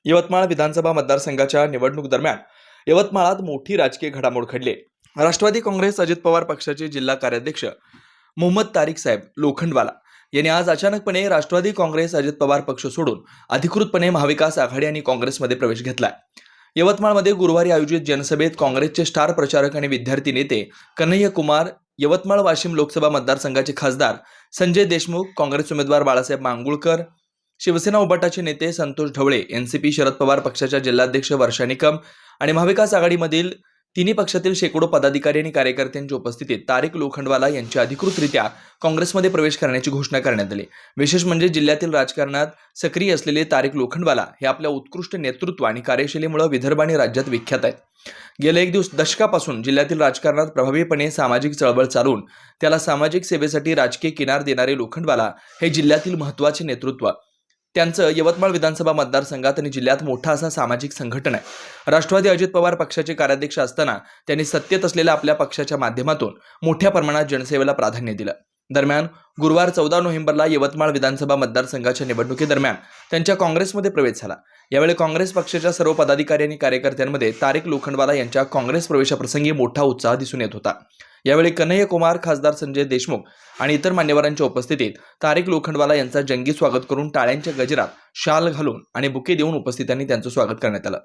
यवतमाळ विधानसभा मतदारसंघाच्या निवडणूक दरम्यान यवतमाळात मोठी राजकीय घडामोड घडली। राष्ट्रवादी काँग्रेस अजित पवार पक्षाचे जिल्हा कार्याध्यक्ष मोहम्मद तारिक साहेब लोखंडवाला यांनी आज अचानकपणे राष्ट्रवादी काँग्रेस अजित पवार पक्ष सोडून अधिकृतपणे महाविकास आघाडी आणि काँग्रेसमध्ये प्रवेश घेतलाय। यवतमाळमध्ये गुरुवारी आयोजित जनसभेत काँग्रेसचे स्टार प्रचारक आणि विद्यार्थी नेते कन्हैया कुमार, यवतमाळ वाशिम लोकसभा मतदारसंघाचे खासदार संजय देशमुख, काँग्रेस उमेदवार बाळासाहेब मांगुळकर, शिवसेना उबाटाचे नेते संतोष ढवळे, एनसीपी शरद पवार पक्षाच्या जिल्हाध्यक्ष वर्षा निकम आणि महाविकास आघाडीमधील तिन्ही पक्षातील शेकडो पदाधिकारी आणि कार्यकर्त्यांच्या उपस्थितीत तारिक लोखंडवाला यांची अधिकृतरित्या काँग्रेसमध्ये प्रवेश करण्याची घोषणा करण्यात आली। विशेष म्हणजे जिल्ह्यातील राजकारणात सक्रिय असलेले तारिक लोखंडवाला हे आपल्या उत्कृष्ट नेतृत्व आणि कार्यशैलीमुळे विदर्भ आणि राज्यात विख्यात आहेत। गेल्या एक दशकापासून जिल्ह्यातील राजकारणात प्रभावीपणे सामाजिक चळवळ चालवून त्याला सामाजिक सेवेसाठी राजकीय किनार देणारे लोखंडवाला हे जिल्ह्यातील महत्त्वाचे नेतृत्व। त्यांचं यवतमाळ विधानसभा मतदारसंघात आणि जिल्ह्यात मोठा असा सामाजिक संघटन आहे। राष्ट्रवादी अजित पवार पक्षाचे कार्याध्यक्ष असताना त्यांनी सत्तेत असलेल्या आपल्या पक्षाच्या माध्यमातून मोठ्या प्रमाणात जनसेवेला प्राधान्य दिलं। दरम्यान गुरुवार 14 नोव्हेंबरला यवतमाळ विधानसभा मतदारसंघाच्या निवडणुकीदरम्यान त्यांच्या काँग्रेसमध्ये प्रवेश झाला। यावेळी काँग्रेस पक्षाच्या सर्व पदाधिकारी आणि कार्यकर्त्यांमध्ये तारिक लोखंडवाला यांच्या काँग्रेस प्रवेशाप्रसंगी मोठा उत्साह दिसून येत होता। यावेळी कन्हैया कुमार, खासदार संजय देशमुख आणि इतर मान्यवरांच्या उपस्थितीत तारिक लोखंडवाला यांचा जंगी स्वागत करून टाळ्यांच्या गजरात शाल घालून आणि बुके देऊन उपस्थितांनी त्यांचं स्वागत करण्यात आलं।